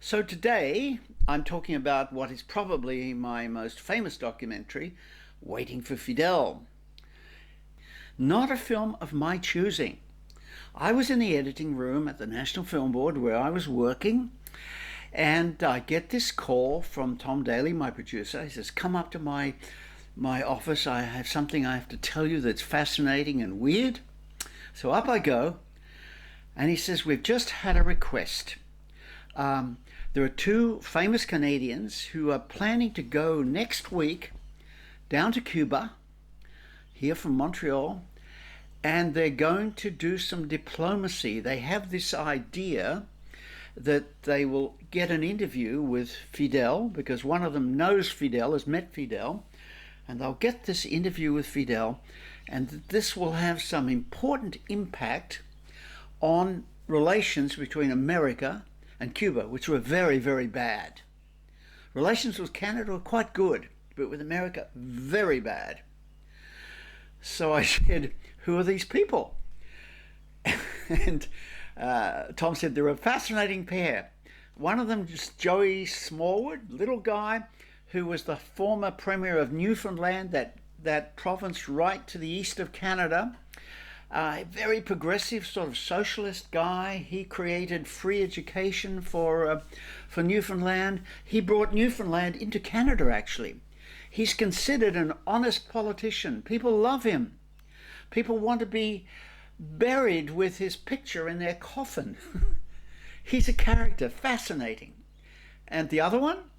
So today I'm talking about what is probably my most famous documentary, Waiting for Fidel. Not a film of my choosing. I was in the editing room at the National Film Board where I was working, and I get this call from Tom Daly, my producer. He says, "Come up to my office. I have something I have to tell you that's fascinating and weird." So up I go, and he says, "We've just had a request. There are two famous Canadians who are planning to go next week down to Cuba, here from Montreal, and they're going to do some diplomacy. They have this idea that they will get an interview with Fidel, because one of them knows Fidel, has met Fidel, and they'll get this interview with Fidel, and this will have some important impact on relations between America and Cuba, which were very, very bad. Relations with Canada were quite good, but with America, very bad." So I said, "Who are these people?" And Tom said, "They're a fascinating pair. One of them is Joey Smallwood, little guy who was the former Premier of Newfoundland, that province right to the east of Canada. A very progressive sort of socialist guy. He created free education for Newfoundland. He brought Newfoundland into Canada, actually. He's considered an honest politician. People love him. People want to be buried with his picture in their coffin." He's a character, fascinating. And the other one?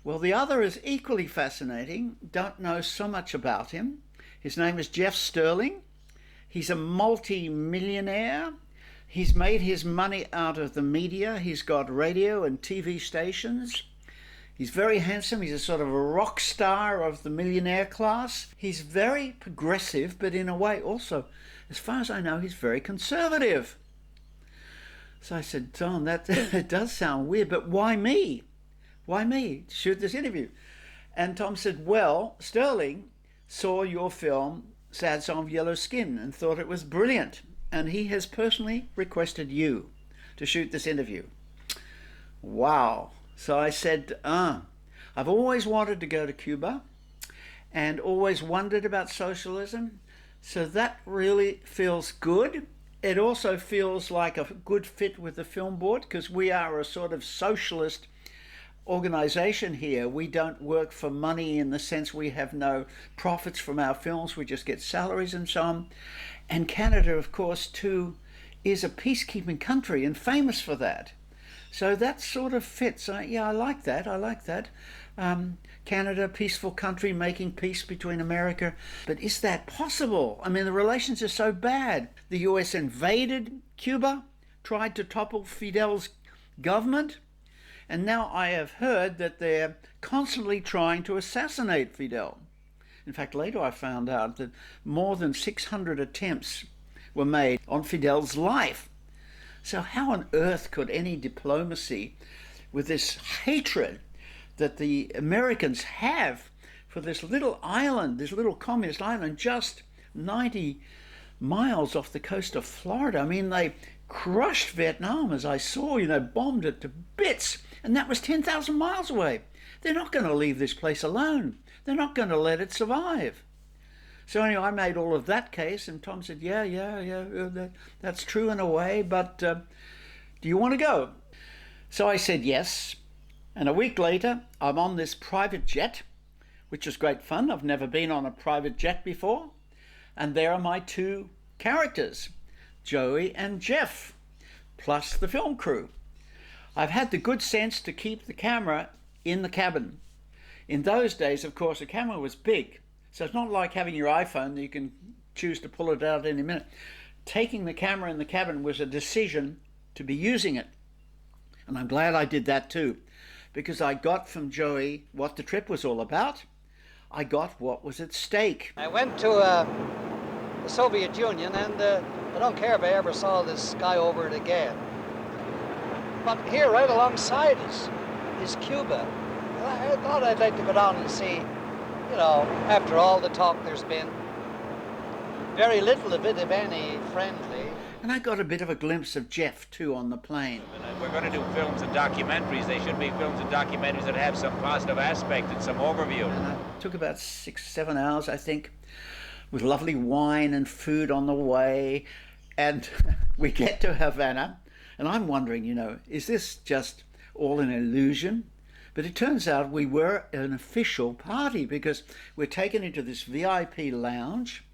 Well, the other is equally fascinating. Don't know so much about him. His name is Jeff Sterling. He's a multi-millionaire. He's made his money out of the media. He's got radio and TV stations. He's very handsome. He's a sort of a rock star of the millionaire class. He's very progressive, but in a way also, as far as I know, he's very conservative. So I said, "Tom, that it does sound weird, but why me? Why me to shoot this interview?" And Tom said, "Well, Sterling saw your film, Sad Song of Yellow Skin, and thought it was brilliant. And he has personally requested you to shoot this interview." Wow. So I said, I've always wanted to go to Cuba and always wondered about socialism. So that really feels good. It also feels like a good fit with the film board, because we are a sort of socialist organization here. We don't work for money in the sense we have no profits from our films. We just get salaries and so on. And Canada, of course, too, is a peacekeeping country and famous for that. So that sort of fits. I like that. I like that. Canada, peaceful country, making peace between America. But is that possible? I mean, the relations are so bad. The US invaded Cuba, tried to topple Fidel's government, and now I have heard that they're constantly trying to assassinate Fidel. In fact, later I found out that more than 600 attempts were made on Fidel's life. So how on earth could any diplomacy, with this hatred that the Americans have for this little island, this little communist island, just 90 miles off the coast of Florida? I mean, they crushed Vietnam, as I saw, bombed it to bits. And that was 10,000 miles away. They're not going to leave this place alone. They're not going to let it survive. So anyway, I made all of that case, and Tom said, yeah, that's true in a way, but do you want to go? So I said yes. And a week later, I'm on this private jet, which is great fun. I've never been on a private jet before. And there are my two characters, Joey and Jeff, plus the film crew. I've had the good sense to keep the camera in the cabin. In those days, of course, the camera was big, so it's not like having your iPhone that you can choose to pull it out any minute. Taking the camera in the cabin was a decision to be using it. And I'm glad I did that too, because I got from Joey what the trip was all about. I got what was at stake. I went to the Soviet Union, and I don't care if I ever saw this sky over it again. But here, right alongside us, is Cuba. I thought I'd like to go down and see, after all the talk there's been, very little of it, if any, friendly. And I got a bit of a glimpse of Jeff too on the plane. And if we're going to do films and documentaries, they should be films and documentaries that have some positive aspect and some overview. And it took about 6-7 hours, I think, with lovely wine and food on the way. And we get to Havana, and I'm wondering, is this just all an illusion? But it turns out we were an official party, because we're taken into this VIP lounge,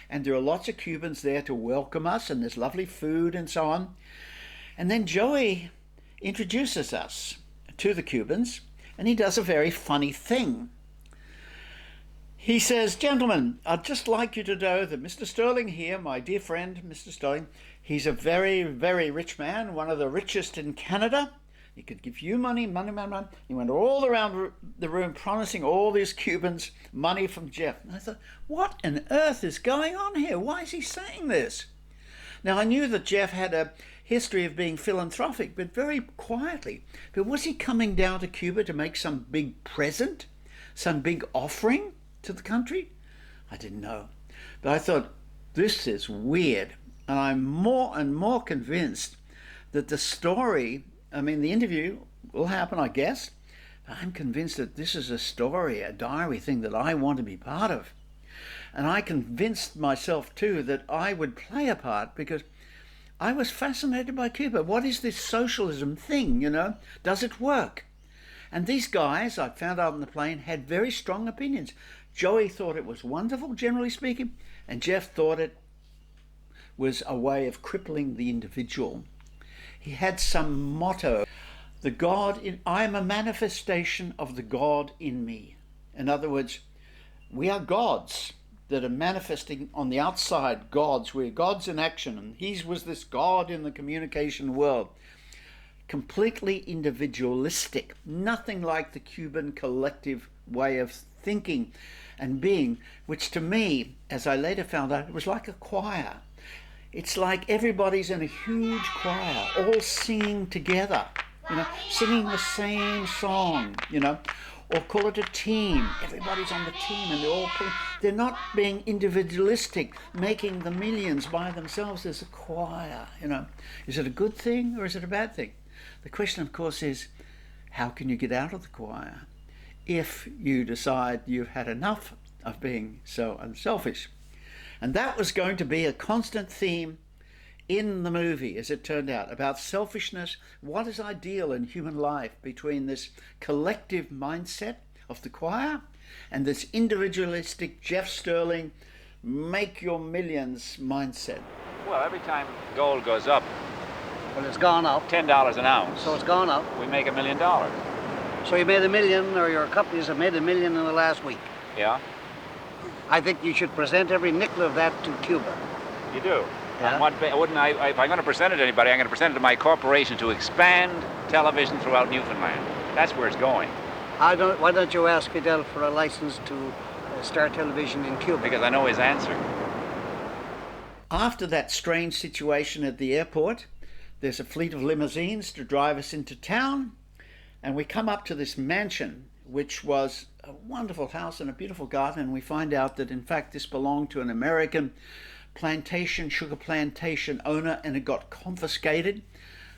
and there are lots of Cubans there to welcome us, and there's lovely food and so on. And then Joey introduces us to the Cubans, and he does a very funny thing. He says, "Gentlemen, I'd just like you to know that Mr. Sterling here, my dear friend, Mr. Sterling, he's a very, very rich man, one of the richest in Canada. He could give you money, money, money, money." He went all around the room promising all these Cubans money from Jeff. And I thought, what on earth is going on here? Why is he saying this? Now, I knew that Jeff had a history of being philanthropic, but very quietly. But was he coming down to Cuba to make some big present, some big offering to the country? I didn't know. But I thought, this is weird. And I'm more and more convinced that the story, the interview will happen, I guess. But I'm convinced that this is a story, a diary thing that I want to be part of. And I convinced myself too that I would play a part, because I was fascinated by Cuba. What is this socialism thing, Does it work? And these guys, I found out on the plane, had very strong opinions. Joey thought it was wonderful, generally speaking, and Jeff thought it was a way of crippling the individual. He had some motto, I am a manifestation of the God in me. In other words, we are gods that are manifesting on the outside, gods. We're gods in action, and he was this God in the communication world. Completely individualistic, nothing like the Cuban collective way of thinking and being, which to me, as I later found out, it was like a choir. It's like everybody's in a huge choir, all singing together, singing the same song, or call it a team. Everybody's on the team and they're not being individualistic, making the millions by themselves. There's a choir, Is it a good thing or is it a bad thing? The question, of course, is how can you get out of the choir if you decide you've had enough of being so unselfish? And that was going to be a constant theme in the movie, as it turned out, about selfishness, what is ideal in human life between this collective mindset of the choir and this individualistic Jeff Sterling, make your millions mindset. Well, every time gold goes up, Well, it's gone up. $10 an ounce, So it's gone up. we make $1 million. So you made $1 million, or your companies have made $1 million in the last week. Yeah, I think you should present every nickel of that to Cuba. you do. Yeah. And if I'm going to present it to anybody, I'm going to present it to my corporation to expand television throughout Newfoundland. That's where it's going. Why don't you ask Fidel for a license to start television in Cuba? Because I know his answer. After that strange situation at the airport, there's a fleet of limousines to drive us into town, and we come up to this mansion, which was a wonderful house and a beautiful garden, and we find out that in fact this belonged to an American sugar plantation owner, and it got confiscated.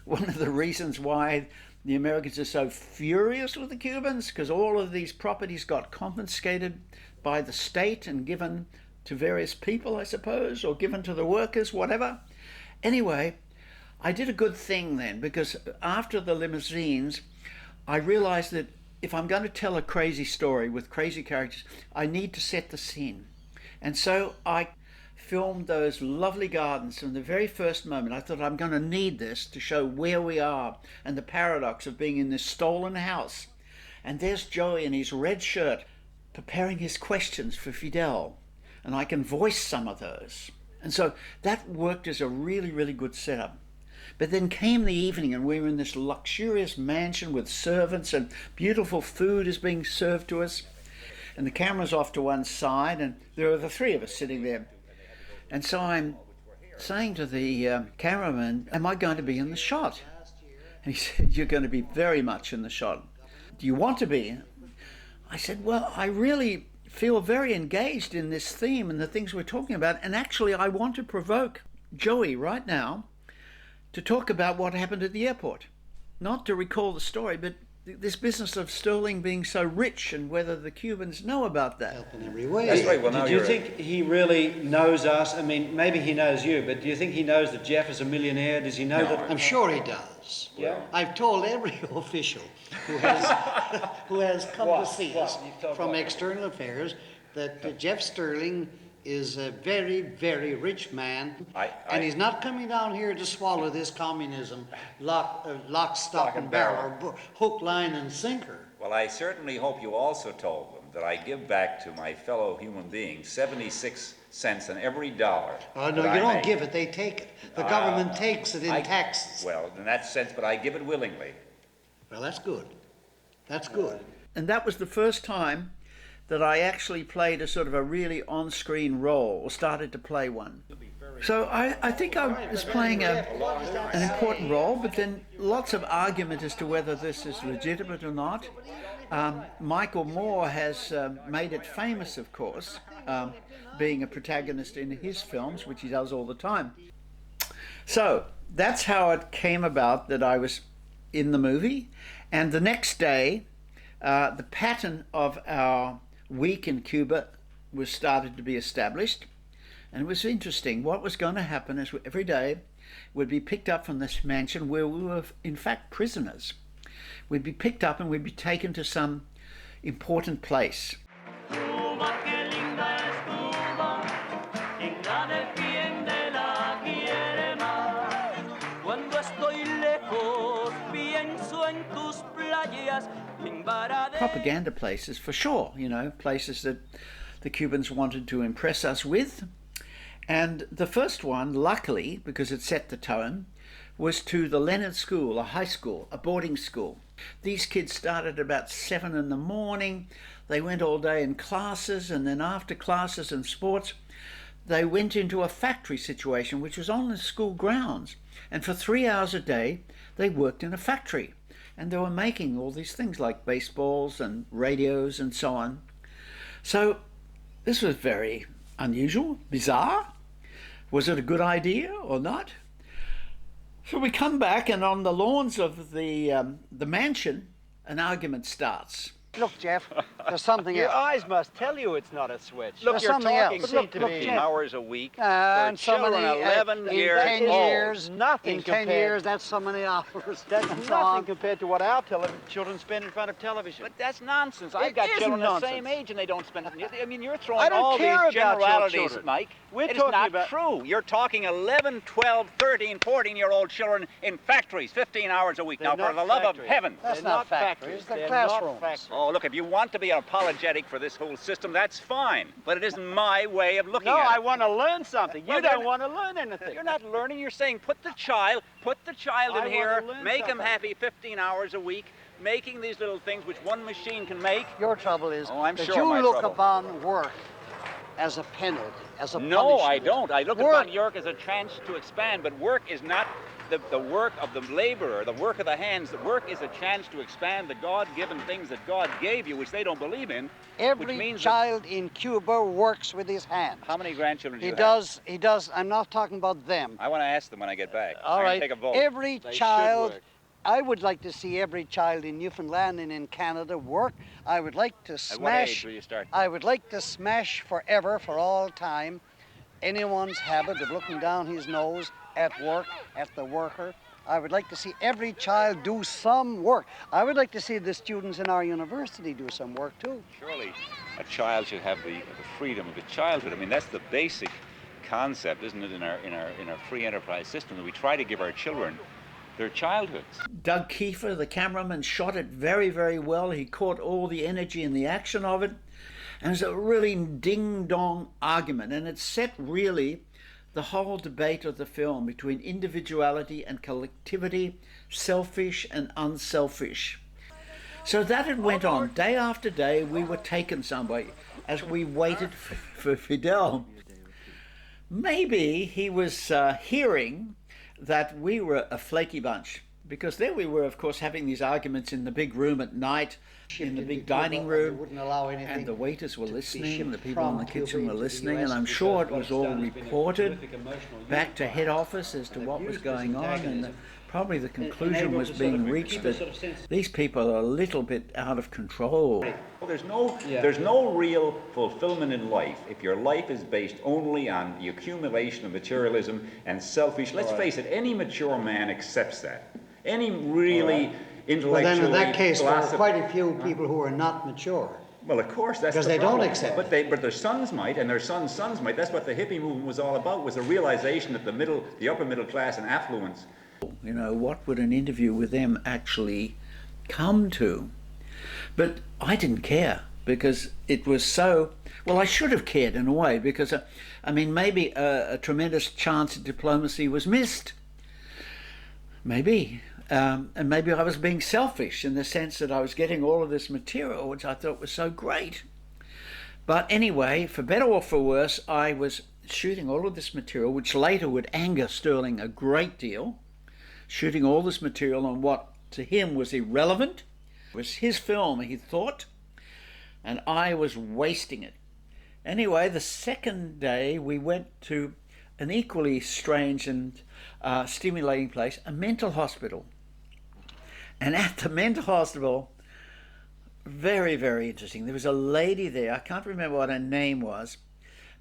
One of the reasons why the Americans are so furious with the Cubans, because all of these properties got confiscated by the state and given to various people, I suppose, or given to the workers, whatever. Anyway, I did a good thing then, because after the limousines, I realized that if I'm going to tell a crazy story with crazy characters, I need to set the scene. And so I filmed those lovely gardens from the very first moment. I thought, I'm going to need this to show where we are and the paradox of being in this stolen house. And there's Joey in his red shirt preparing his questions for Fidel, and I can voice some of those. And so that worked as a really, really good setup. But then came the evening, and we were in this luxurious mansion with servants, and beautiful food is being served to us, and the camera's off to one side, and there are the three of us sitting there. And so I'm saying to the cameraman, am I going to be in the shot? And he said, you're going to be very much in the shot. Do you want to be? I said, well, I really feel very engaged in this theme and the things we're talking about, and actually I want to provoke Joey right now to talk about what happened at the airport. Not to recall the story, but this business of Sterling being so rich and whether the Cubans know about that. Help in every way. That's right. Well, now Do you think he really knows us? I mean, maybe he knows you, but do you think he knows that Jeff is a millionaire? Does he know No. that? I'm sure he does. Yeah. I've told every official who has come to see us You've told from what? External Affairs that Jeff Sterling is a very, very rich man, and he's not coming down here to swallow this communism lock, stock, and barrel, or hook, line, and sinker. Well, I certainly hope you also told them that I give back to my fellow human beings 76 cents on every dollar. Oh, no, that you I don't make. give it, they take it. The government takes it in taxes. Well, in that sense, but I give it willingly. Well, that's good. That's good. And that was the first time that I actually played a sort of a really on-screen role, or started to play one. So I think I was playing an important role, but then lots of argument as to whether this is legitimate or not. Michael Moore has made it famous, of course, being a protagonist in his films, which he does all the time. So that's how it came about that I was in the movie. And the next day, the pattern of our week in Cuba was started to be established, and it was interesting. What was going to happen is every day we'd be picked up from this mansion where we were in fact prisoners. We'd be picked up and we'd be taken to some important place. Propaganda places for sure, you know, places that the Cubans wanted to impress us with. And the first one, luckily, because it set the tone, was to the Leonard School, a high school, a boarding school. These kids started about 7 in the morning. They went all day in classes, and then after classes and sports, they went into a factory situation, which was on the school grounds. And for 3 hours a day, they worked in a factory. And they were making all these things like baseballs and radios and so on. So this was very unusual, bizarre. Was it a good idea or not? So we come back, and on the lawns of the mansion, an argument starts. Look, Jeff, there's something Your else. eyes must tell you it's not a switch. Look, you're talking look, 15 Jeff. hours a week And for so children many, 11 in years 10 old. years, Nothing in 10 compared- years, that's so many hours. That's and so nothing on. compared to what our children spend in front of television. But that's nonsense. It I've got isn't children the nonsense. same age and they don't spend. I mean, you're I throwing don't all care these about your generalities, children. Mike. We're It is talking not about- true. You're talking 11, 12, 13, 14-year-old children in factories, 15 hours a week. They're Now, for not the love factories. of heaven. That's They're not not factories, they're They're classrooms. not factories. Oh, look, if you want to be apologetic for this whole system, that's fine. But it isn't my way of looking No, at it. I want to learn something. Well, You you're don't not- want to learn anything. You're not learning. You're saying put the child I in wanna here, learn make him something. happy 15 hours a week, making these little things which one machine can make. Your trouble is Oh, I'm that sure you my look trouble. upon work as a penalty, as a No, I punishment. don't. I look Work- upon work as a chance to expand, but work is not the work of the laborer, the work of the hands. The work is a chance to expand the God-given things that God gave you, which they don't believe in. Every which means child in Cuba works with his hands. How many grandchildren do He you does. I'm not talking about them. have? I want to ask them when I get back. All I'm right. gonna take a vote. Every They should child, work. I would like to see every child in Newfoundland and in Canada work. I would like to At what age smash. will you start? I would like to smash forever, for all time, anyone's habit of looking down his nose at work, at the worker. I would like to see every child do some work. I would like to see the students in our university do some work too. Surely a child should have the freedom of a childhood. I mean, that's the basic concept, isn't it, in our free enterprise system, that we try to give our children their childhoods. Doug Kiefer, the cameraman, shot it very, very well. He caught all the energy and the action of it. And it was a really ding-dong argument. And it set really the whole debate of the film between individuality and collectivity, selfish and unselfish. So that it went on. Day after day, we were taken somewhere as we waited for Fidel. Maybe he was hearing that we were a flaky bunch, because there we were, of course, having these arguments in the big room at night, in the big dining room, wouldn't allow anything and the waiters were to be listening, shipped the people in the from Cuba kitchen were into the listening, US and I'm because sure it what was it's all done has been a reported terrific emotional back to head unifier. office as to And what they've was used this going on, and antagonism probably the and conclusion enabled was to sort being of reached keep a that sort of sense. these people are a little bit out of control. Well, there's no real fulfillment in life if your life is based only on the accumulation of materialism and selfish. Let's face it, any mature man accepts that. Any really Well, intellectually then in that case, there are philosoph- quite a few people who are not mature. Well, of course, that's Because the they don't problem. accept But but their sons might, and their sons' sons might. That's what the hippie movement was all about, was the realization that the upper middle class and affluence. You know, what would an interview with them actually come to? But I didn't care, because it was so, well, I should have cared in a way, because, I mean, maybe a tremendous chance at diplomacy was missed. Maybe. And maybe I was being selfish in the sense that I was getting all of this material, which I thought was so great. But anyway, for better or for worse, I was shooting all of this material, which later would anger Sterling a great deal, shooting all this material on what to him was irrelevant. It was his film, he thought, and I was wasting it. Anyway, the second day we went to an equally strange and stimulating place, a mental hospital. And at the mental hospital, very, very interesting. There was a lady there, I can't remember what her name was,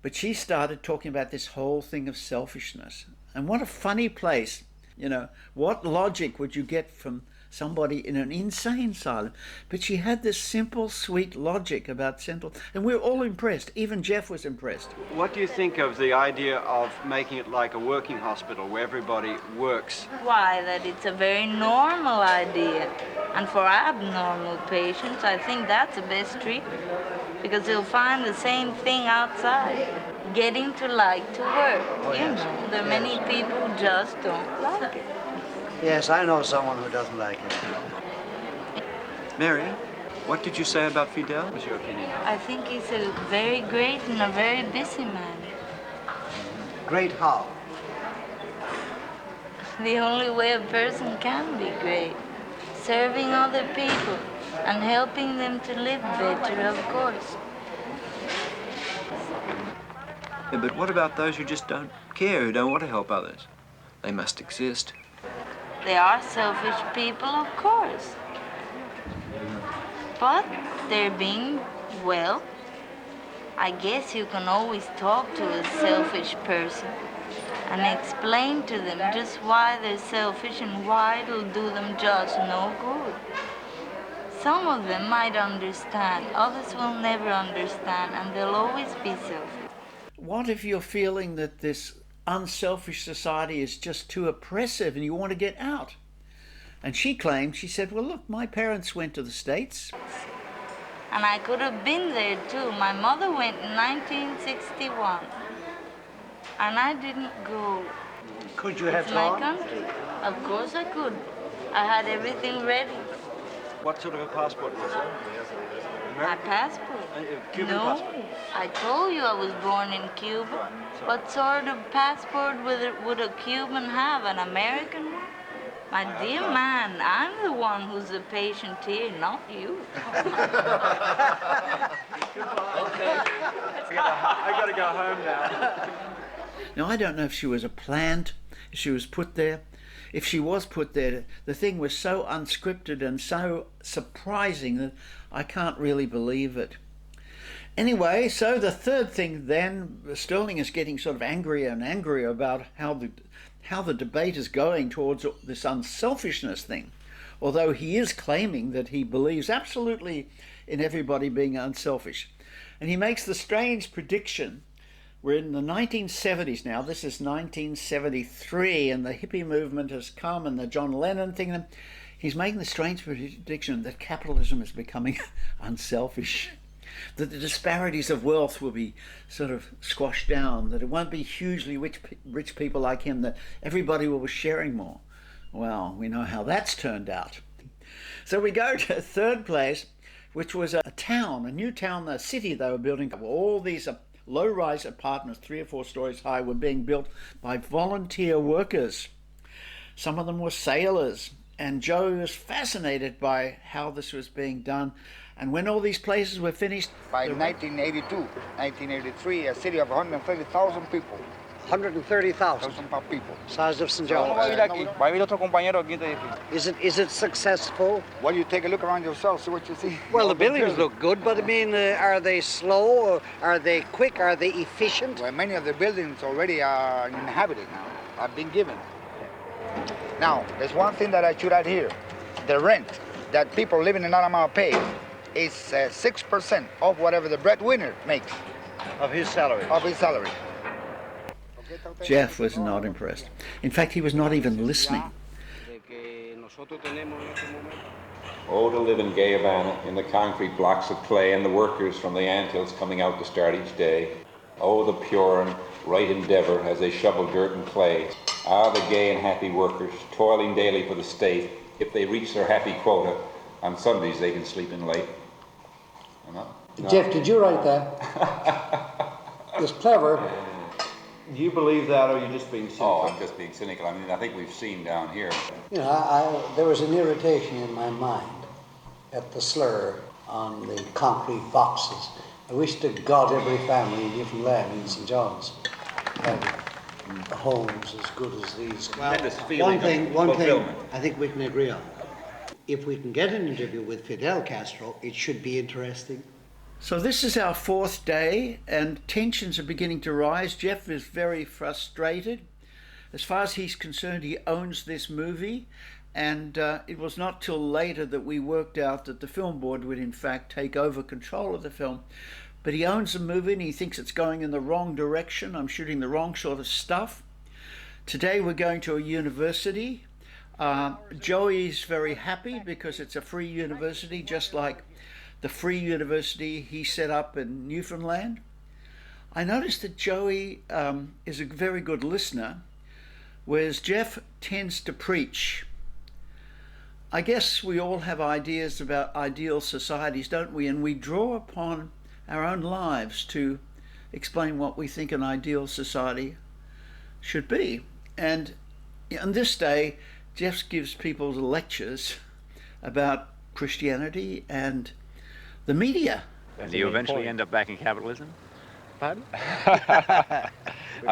but she started talking about this whole thing of selfishness. And what a funny place, you know, what logic would you get from somebody in an insane asylum? But she had this simple, sweet logic about central, and we were all impressed. Even Jeff was impressed. What do you think of the idea of making it like a working hospital where everybody works? Why, that it's a very normal idea. And for abnormal patients, I think that's the best treatment. Because they'll find the same thing outside. Getting to like to work. There are many people who just don't like it. Yes, I know someone who doesn't like it. Mary, what did you say about Fidel? What was your opinion? I think he's a very great and a very busy man. Great how? The only way a person can be great. Serving other people and helping them to live better, of course. Yeah, but what about those who just don't care, who don't want to help others? They must exist. They are selfish people, of course. But they're being, well, I guess you can always talk to a selfish person and explain to them just why they're selfish and why it'll do them just no good. Some of them might understand, others will never understand, and they'll always be selfish. What if you're feeling that this unselfish society is just too oppressive and you want to get out? And she claimed, she said, well, look, my parents went to the States. And I could have been there too. My mother went in 1961. And I didn't go. Could you have It's my gone? country. Of course I could. I had everything ready. What sort of a passport was it? My passport. Cuban No, passport? I told you I was born in Cuba. What sort of passport would a Cuban have? An American one? My dear man, I'm the one who's the patient here, not you. I gotta go home now. Now, I don't know if she was a plant, if she was put there. If she was put there, the thing was so unscripted and so surprising that I can't really believe it. Anyway, so the third thing then, Sterling is getting sort of angrier and angrier about how the debate is going towards this unselfishness thing, although he is claiming that he believes absolutely in everybody being unselfish. And he makes the strange prediction, we're in the 1970s now, this is 1973, and the hippie movement has come and the John Lennon thing, he's making the strange prediction that capitalism is becoming unselfish, that the disparities of wealth will be sort of squashed down, that it won't be hugely rich people like him, that everybody will be sharing more. Well, we know how that's turned out. So we go to a third place, which was a town, a new town, a city they were building. All these low-rise apartments, 3 or 4 stories high, were being built by volunteer workers. Some of them were sailors, and Joe was fascinated by how this was being done. And when all these places were finished... By 1982, 1983, a city of 130,000 people. 130,000 people. Size of St. John's. Is it successful? Well, you take a look around yourself, see what you see. Well, the buildings look good, but I mean, are they slow? Or are they quick? Are they efficient? Well, many of the buildings already are inhabited now, have been given. Now, there's one thing that I should add here. The rent that people living in Alamo pay is 6% of whatever the breadwinner makes. Of his salary? Of his salary. Jeff was not impressed. In fact, he was not even listening. Oh, to live in gay Havana, in the concrete blocks of clay, and the workers from the anthills coming out to start each day. Oh, the pure and right endeavor as they shovel dirt and clay. Ah, the gay and happy workers, toiling daily for the state. If they reach their happy quota, on Sundays they can sleep in late. No. Jeff, did you write that? It's clever. Do you believe that, or are you just being cynical? Oh, I'm just being cynical. I mean, I think we've seen down here. You know, there was an irritation in my mind at the slur on the concrete boxes. I wish to God every family in Newfoundland in St. John's had homes as good as these. Well, one thing I think we can agree on. If we can get an interview with Fidel Castro, it should be interesting. So this is our fourth day, and tensions are beginning to rise. Jeff is very frustrated. As far as he's concerned, he owns this movie, and it was not till later that we worked out that the film board would in fact take over control of the film. But he owns the movie and he thinks it's going in the wrong direction. I'm shooting the wrong sort of stuff. Today we're going to a university. Joey's very happy because it's a free university, just like the free university he set up in Newfoundland. I noticed that Joey is a very good listener, whereas Jeff tends to preach. I guess we all have ideas about ideal societies, don't we? And we draw upon our own lives to explain what we think an ideal society should be. And on this day, Jeff gives people lectures about Christianity and the media. And do you eventually end up back in capitalism? Pardon? I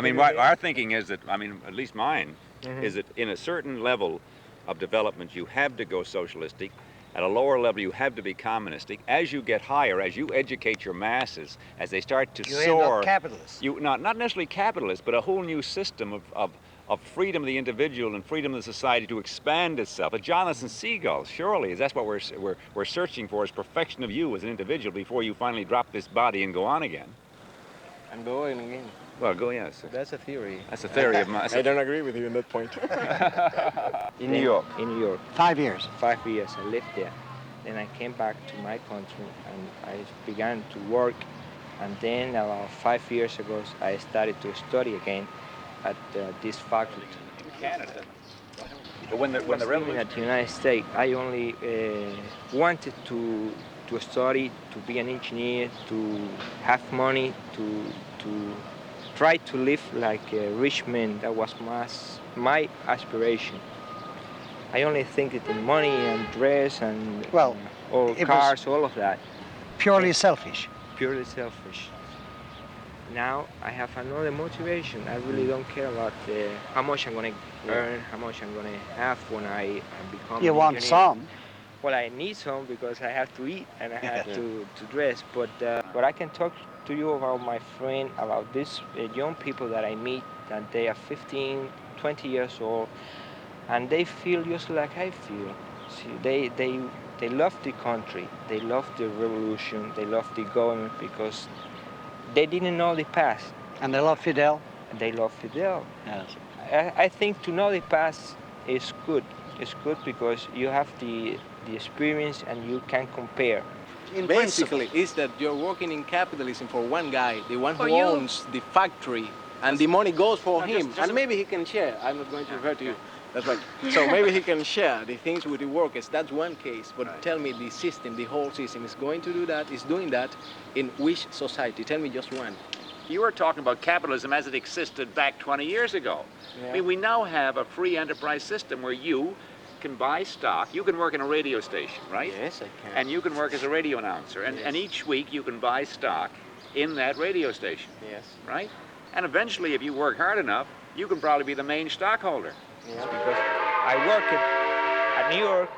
mean, our thinking is that, I mean, at least mine, is that in a certain level of development, you have to go socialistic. At a lower level, you have to be communistic. As you get higher, as you educate your masses, as they start to soar... You end up capitalist. Not necessarily capitalist, but a whole new system of freedom of the individual and freedom of the society to expand itself. A Jonathan Seagull, surely, that's what we're searching for, is perfection of you as an individual before you finally drop this body and go on again. And go on again. Well, go, yes. That's a theory. That's a theory of mine. I don't agree with you on that point. In New York? In New York. 5 years. 5 years I lived there. Then I came back to my country and I began to work. And then about 5 years ago, I started to study again at this faculty. In Canada. But when the revolution... At the United States, I only wanted to study, to be an engineer, to have money, to try to live like a rich man. That was my aspiration. I only think it in money and dress and all cars, all of that. Purely selfish. Purely selfish. Now I have another motivation. I really don't care about how much I'm going to earn, how much I'm going to have when I become You an want engineer. some? Well, I need some because I have to eat and I have to dress. But I can talk to you about my friend, about these young people that I meet, that they are 15, 20 years old, and they feel just like I feel. See, they love the country, they love the revolution, they love the government because they didn't know the past. And they love Fidel? They love Fidel. Yes. I think to know the past is good. It's good because you have the experience and you can compare. Basically, is that you're working in capitalism for one guy, the one who owns the factory, and the money goes for him. And maybe he can share. I'm not going to refer to you. That's right. So maybe he can share the things with the workers. That's one case. But tell me, the system, the whole system is going to do that, is doing that in which society? Tell me just one. You were talking about capitalism as it existed back 20 years ago. Yeah. I mean, we now have a free enterprise system where you can buy stock. You can work in a radio station, right? Yes, I can. And you can work as a radio announcer. And each week you can buy stock in that radio station. Yes. Right? And eventually, if you work hard enough, you can probably be the main stockholder. Yeah, because I worked at New York,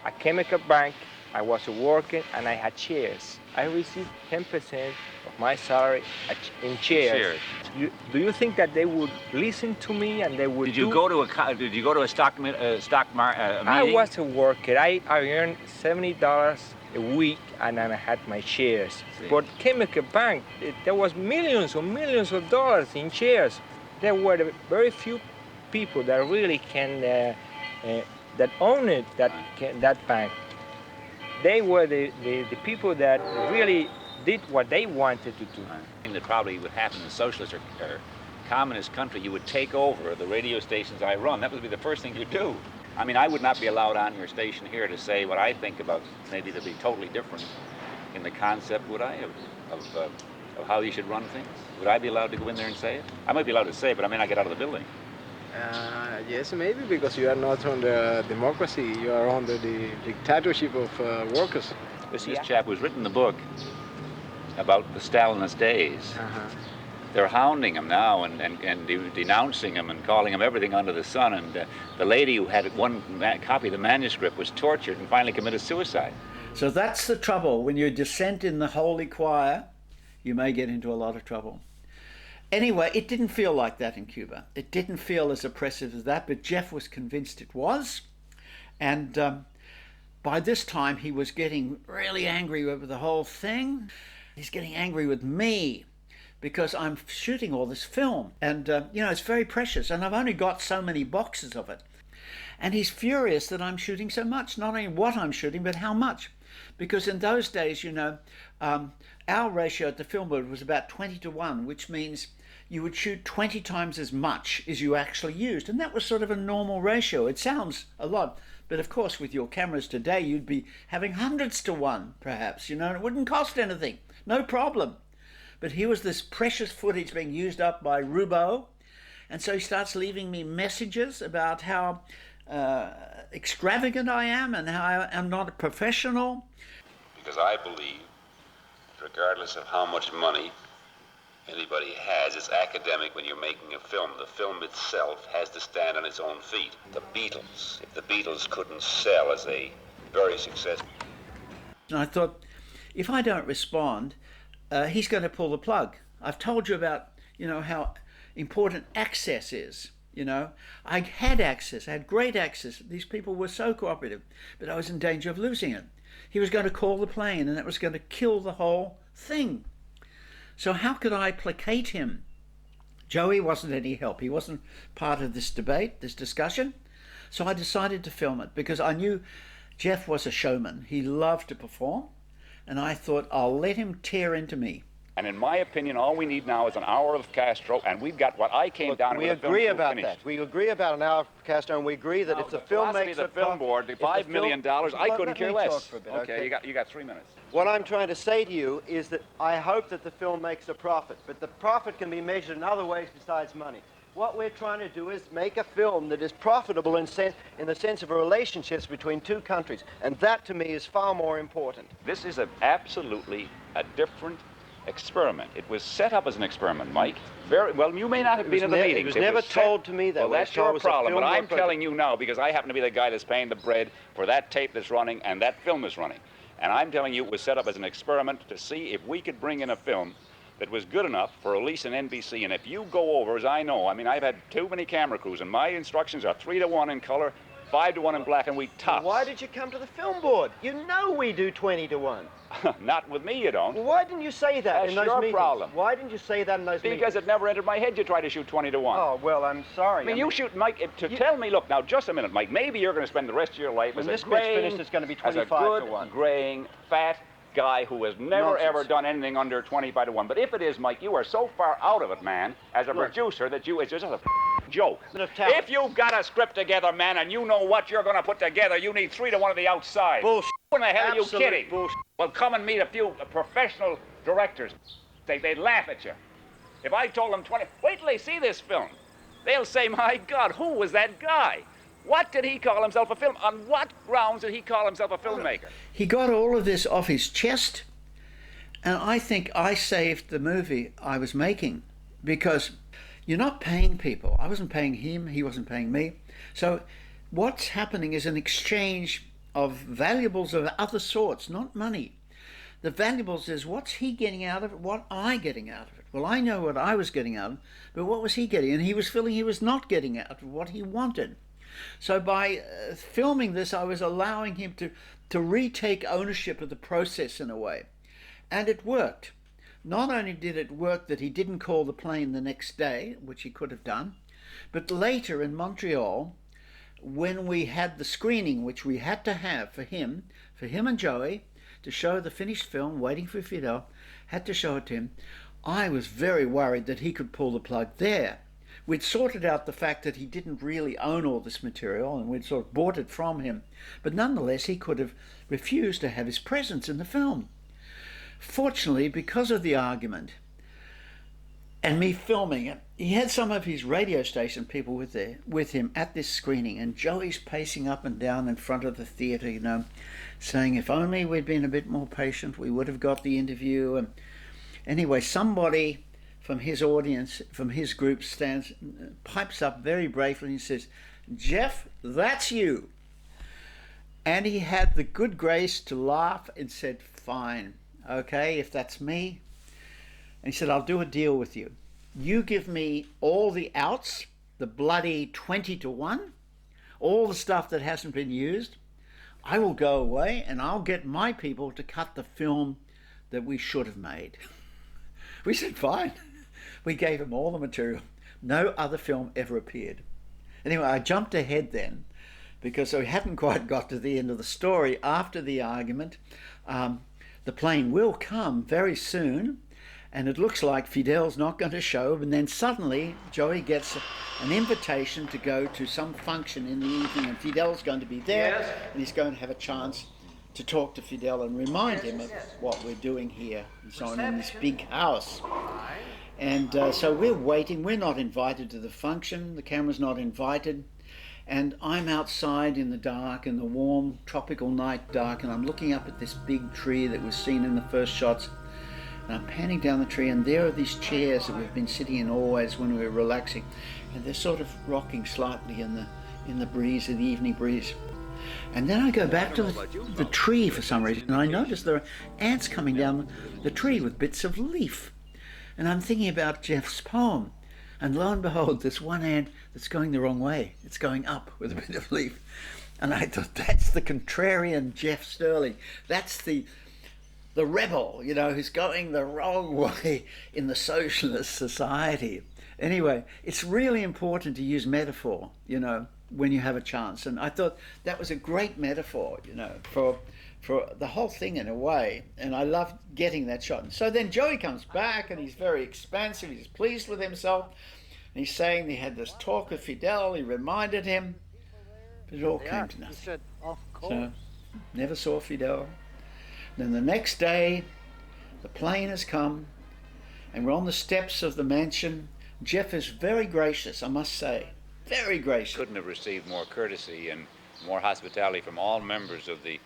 at Chemical Bank. I was working and I had shares. I received 10% of my salary in shares. Do you think that they would listen to me and they would? Did you go to a stock meeting? I was a worker. I earned $70 a week and then I had my shares. But Chemical Bank, there was millions and millions of dollars in shares. There were very few people that really can that owned that bank. They were the people that really did what they wanted to do. I think that probably would happen in a socialist or communist country. You would take over the radio stations I run. That would be the first thing you'd do. I mean, I would not be allowed on your station here to say what I think about. Maybe they'd be totally different in the concept, would I, of how you should run things? Would I be allowed to go in there and say it? I might be allowed to say it, but I may not get out of the building. Yes, maybe, because you are not under democracy, you are under the dictatorship of workers. This chap who's written the book about the Stalinist days. They're hounding him now and denouncing him and calling him everything under the sun. And the lady who had one copy of the manuscript was tortured and finally committed suicide. So that's the trouble. When you dissent in the holy choir, you may get into a lot of trouble. Anyway, it didn't feel like that in Cuba. It didn't feel as oppressive as that, but Jeff was convinced it was. And by this time, he was getting really angry over the whole thing. He's getting angry with me because I'm shooting all this film. And, it's very precious, and I've only got so many boxes of it. And he's furious that I'm shooting so much, not only what I'm shooting, but how much. Because in those days, our ratio at the film board was about 20-1, which means you would shoot 20 times as much as you actually used. And that was sort of a normal ratio. It sounds a lot, but of course with your cameras today, you'd be having 100s-1, perhaps, and it wouldn't cost anything, no problem. But here was this precious footage being used up by Rubo, and so he starts leaving me messages about how extravagant I am and how I'm not a professional. Because I believe, regardless of how much money anybody has, it's academic when you're making a film. The film itself has to stand on its own feet. The Beatles, if the Beatles couldn't sell as a very successful... And I thought, if I don't respond, he's going to pull the plug. I've told you about, how important access is. I had access, I had great access. These people were so cooperative, but I was in danger of losing it. He was going to call the plane, and that was going to kill the whole thing. So how could I placate him? Joey wasn't any help. He wasn't part of this debate, this discussion. So I decided to film it because I knew Jeff was a showman. He loved to perform, and I thought, I'll let him tear into me. And in my opinion, all we need now is an hour of Castro, and we've got what I came down with. We agree about that. We agree about an hour of Castro, and we agree that if the film makes the film board, the $5 million, I couldn't care less. Okay, you got 3 minutes. What I'm trying to say to you is that I hope that the film makes a profit, but the profit can be measured in other ways besides money. What we're trying to do is make a film that is profitable in the sense of relationships between two countries, and that to me is far more important. This is absolutely a different experiment. It was set up as an experiment, Mike. Very well. You may not have been in the meetings. It was never told to me that. Well, that's your problem. But I'm telling you now because I happen to be the guy that's paying the bread for that tape that's running and that film that's running. And I'm telling you, it was set up as an experiment to see if we could bring in a film that was good enough for release in NBC. And if you go over, as I know, I've had too many camera crews, and my instructions are 3-1 in color, 5-1 in black and white tops. Why did you come to the film board? You know we do 20-1. Not with me, you don't. Well, why didn't you say that in those meetings? That's your problem. Why didn't you say that in those meetings? Because it never entered my head you try to shoot 20-1. Oh, well, I'm sorry. You shoot, Mike, tell me, look, now, just a minute, Mike, maybe you're going to spend the rest of your life as a finished, it's going to be 25-1. Good, graying, fat guy who has never, ever done anything under 25-1. But if it is, Mike, you are so far out of it, man, as a producer, that it's just a joke. If you've got a script together, man, and you know what you're going to put together, you need 3-1 of the outside. Bullshit. When the hell are you kidding? Bullshit. Well, come and meet a few professional directors. They'd laugh at you. If I told them 20, wait till they see this film. They'll say, my God, who was that guy? What did he call himself a film? On what grounds did he call himself a filmmaker? He got all of this off his chest, and I think I saved the movie I was making, because you're not paying people. I wasn't paying him, he wasn't paying me. So what's happening is an exchange of valuables of other sorts, not money. The valuables is, what's he getting out of it, what am I getting out of it? Well, I know what I was getting out of it, but what was he getting? And he was feeling he was not getting out of what he wanted. So by filming this, I was allowing him to retake ownership of the process in a way. And it worked. Not only did it work that he didn't call the plane the next day, which he could have done, but later in Montreal, when we had the screening, which we had to have for him and Joey, to show the finished film, Waiting for Fidel, had to show it to him, I was very worried that he could pull the plug there. We'd sorted out the fact that he didn't really own all this material, and we'd sort of bought it from him, but nonetheless he could have refused to have his presence in the film. Fortunately, because of the argument and me filming it, he had some of his radio station people with him at this screening, and Joey's pacing up and down in front of the theatre, you know, saying if only we'd been a bit more patient, we would have got the interview. And anyway, somebody from his audience, from his group, pipes up very bravely and says, "Jeff, that's you." And he had the good grace to laugh and said, "Fine, okay, if that's me." And he said, "I'll do a deal with you. You give me all the outs, the bloody 20-1, all the stuff that hasn't been used. I will go away and I'll get my people to cut the film that we should have made." We said, fine. We gave him all the material. No other film ever appeared. Anyway, I jumped ahead then, because we hadn't quite got to the end of the story. After the argument, the plane will come very soon, and it looks like Fidel's not going to show, and then suddenly Joey gets an invitation to go to some function in the evening, and Fidel's going to be there, and he's going to have a chance to talk to Fidel and remind him of what we're doing here and so on in this big house. And so we're waiting. We're not invited to the function. The camera's not invited. And I'm outside in the dark, in the warm tropical night dark, and I'm looking up at this big tree that was seen in the first shots. And I'm panning down the tree, and there are these chairs that we've been sitting in always when we were relaxing, and they're sort of rocking slightly in the breeze, in the evening breeze. And then I go back to the tree for some reason, and I notice there are ants coming down the tree with bits of leaf. And I'm thinking about Jeff's poem, and lo and behold, there's one ant that's going the wrong way. It's going up with a bit of leaf. And I thought, that's the contrarian Jeff Sterling. That's the rebel, you know, who's going the wrong way in the socialist society. Anyway, it's really important to use metaphor, you know, when you have a chance. And I thought that was a great metaphor, you know, for the whole thing in a way. And I loved getting that shot. And so then Joey comes back, and he's very expansive. He's pleased with himself. And he's saying he had this talk with Fidel. He reminded him. But it all came to nothing. He said, of course. So, never saw Fidel. Then the next day, the plane has come, and we're on the steps of the mansion. Jeff is very gracious, I must say. Very gracious. Couldn't have received more courtesy and more hospitality from all members of the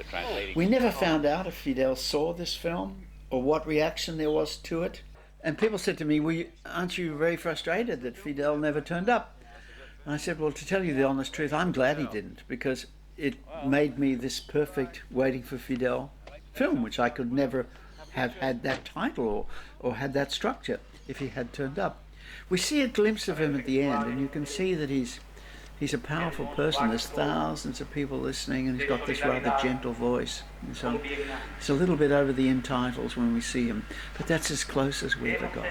translating. We never found out if Fidel saw this film or what reaction there was to it. And people said to me, aren't you very frustrated that Fidel never turned up? And I said, well, to tell you the honest truth, I'm glad he didn't, because it made me this perfect Waiting for Fidel film, which I could never have had that title or had that structure if he had turned up. We see a glimpse of him at the end, and you can see that he's a powerful person. There's thousands of people listening, and he's got this rather gentle voice. And so it's a little bit over the end titles when we see him, but that's as close as we ever got.